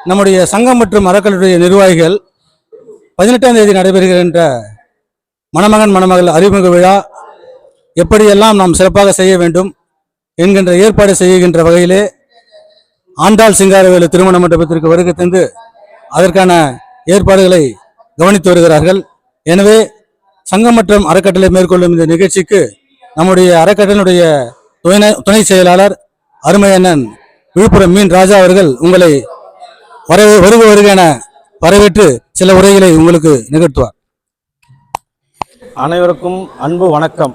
நம்முடைய சங்கம் மற்றும் அறக்கட்டளையுடைய நிர்வாகிகள் 18ஆம் தேதி நடைபெறுகின்ற மணமகன் மணமகள் அறிமுக விழா எப்படியெல்லாம் நாம் சிறப்பாக செய்ய வேண்டும் என்கின்ற ஏற்பாடு செய்கின்ற வகையிலே ஆண்டாள் சிங்காரவேலு திருமண மண்டபத்திற்கு வருகை தந்து அதற்கான ஏற்பாடுகளை கவனித்து வருகிறார்கள். எனவே சங்கம் மற்றும் அறக்கட்டளை மேற்கொள்ளும் இந்த நிகழ்ச்சிக்கு நம்முடைய அறக்கட்டளையுடைய துணை செயலாளர் அருமையண்ணன் விழுப்புரம் மீன் ராஜா அவர்கள் உங்களை வருக என வரவேற்று சில உரைகளை உங்களுக்கு நிகழ்த்துவார். அனைவருக்கும் அன்பு வணக்கம்.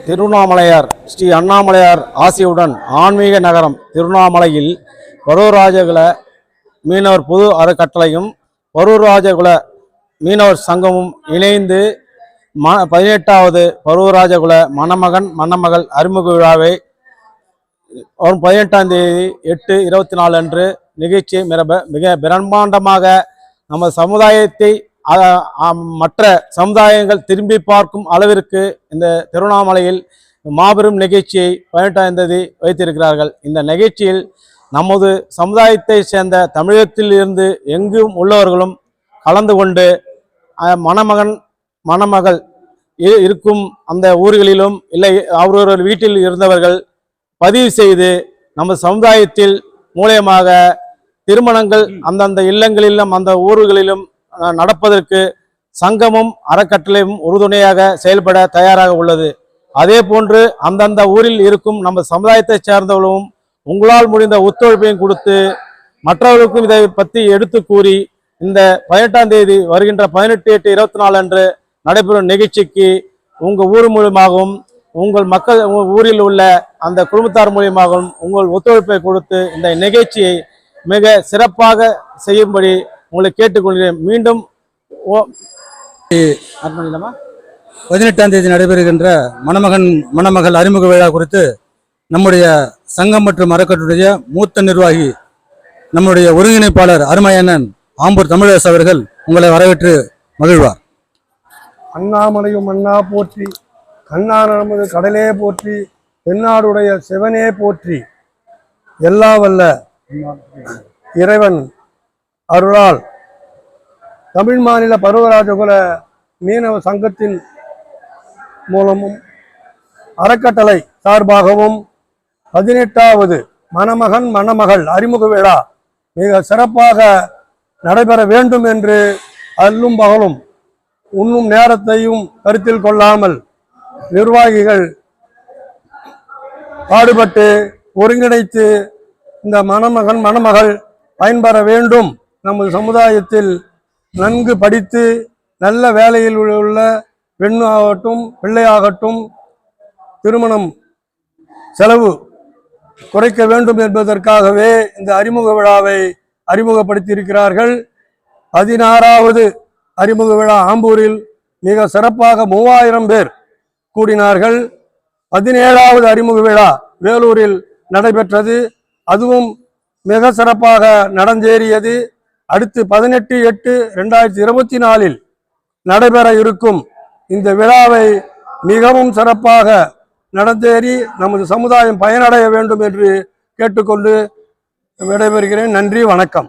திருவண்ணாமலையார் ஸ்ரீ அண்ணாமலையார் ஆசியுடன் ஆன்மீக நகரம் திருவண்ணாமலையில் பருவராஜகுல மீனவர் பொது அறக்கட்டளையும் பருவராஜகுல மீனவர் சங்கமும் இணைந்து 18வது பருவராஜகுல மணமகன் மணமகள் அறிமுக விழாவை வரும் 18ஆம் தேதி 8/24 அன்று நிகழ்ச்சியை மிக பிரம்மாண்டமாக நம்ம சமுதாயத்தை மற்ற சமுதாயங்கள் திரும்பி பார்க்கும் அளவிற்கு இந்த திருவண்ணாமலையில் மாபெரும் நிகழ்ச்சியை 18ஆம் தேதி வைத்திருக்கிறார்கள். இந்த நிகழ்ச்சியில் நமது சமுதாயத்தை சேர்ந்த தமிழகத்தில் இருந்து எங்கும் உள்ளவர்களும் கலந்து கொண்டு மணமகன் மணமகள் இருக்கும் அந்த ஊர்களிலும் இல்லை அவரவர் வீட்டில் இருந்தவர்கள் பதிவு செய்து நம்ம சமுதாயத்தில் மூலமாக திருமணங்கள் அந்தந்த இல்லங்களிலும் அந்த ஊர்களிலும் நடப்பதற்கு சங்கமும் அறக்கட்டளையும் உறுதுணையாக செயல்பட தயாராக உள்ளது. அதே போன்று அந்தந்த ஊரில் இருக்கும் நம்ம சமுதாயத்தை சேர்ந்தவர்களும் உங்களால் முடிந்த ஒத்துழைப்பையும் கொடுத்து மற்றவர்களுக்கும் இதை பற்றி எடுத்து கூறி இந்த 18ஆம் தேதி வருகின்ற 18/8/24 அன்று நடைபெறும் நிகழ்ச்சிக்கு உங்கள் ஊர் மூலமாகவும் உங்கள் மக்கள் ஊரில் உள்ள அந்த குடும்பத்தார் மூலியமாகவும் உங்கள் ஒத்துழைப்பை கொடுத்து இந்த நிகழ்ச்சியை மிக சிறப்பாக செய்யும்படி உங்களை கேட்டுக்கொள்கிறேன். மீண்டும் 18ஆம் தேதி நடைபெறுகின்ற மணமகன் மணமகள் அறிமுக விழா குறித்து நம்முடைய சங்கம் மற்றும் அறக்கட்டளையுடைய மூத்த நிர்வாகி நம்முடைய ஒருங்கிணைப்பாளர் அருமையண்ணன் ஆம்பூர் தமிழரசு அவர்கள் உங்களை வரவேற்று மகிழ்வார். அண்ணாமலையும் அண்ணா போற்றி, கண்ணா நமது கடலே போற்றி, தென்னாடுடைய சிவனே போற்றி. எல்லா வல்ல இறைவன் அருளால் தமிழ் மாநில பருவராஜகுல மீனவ சங்கத்தின் மூலமும் அறக்கட்டளை சார்பாகவும் 18வது மணமகன் மணமகள் அறிமுக விழா மிக சிறப்பாக நடைபெற வேண்டும் என்று அல்லும் பகலும் உண்ணும் நேரத்தையும் கருத்தில் கொள்ளாமல் நிர்வாகிகள் பாடுபட்டு ஒருங்கிணைத்து இந்த மணமகன் மணமகள் பயன்பெற வேண்டும். நமது சமுதாயத்தில் நன்கு படித்து நல்ல வேலையில் உள்ள பெண்ணாகட்டும் பிள்ளையாகட்டும் திருமணம் செலவு குறைக்க வேண்டும் என்பதற்காகவே இந்த அறிமுக விழாவை அறிமுகப்படுத்தியிருக்கிறார்கள். 16வது அறிமுக விழா ஆம்பூரில் மிக சிறப்பாக 3000 பேர் கூடினார்கள். 17வது அறிமுக விழா வேலூரில் நடைபெற்றது, அதுவும் மிக சிறப்பாக நடந்தேறியது. அடுத்து 18/8/2024 நடைபெற இருக்கும் இந்த விழாவை மிகவும் சிறப்பாக நடந்தேறி நமது சமுதாயம் பயனடைய வேண்டும் என்று கேட்டுக்கொண்டு விடைபெறுகிறேன். நன்றி, வணக்கம்.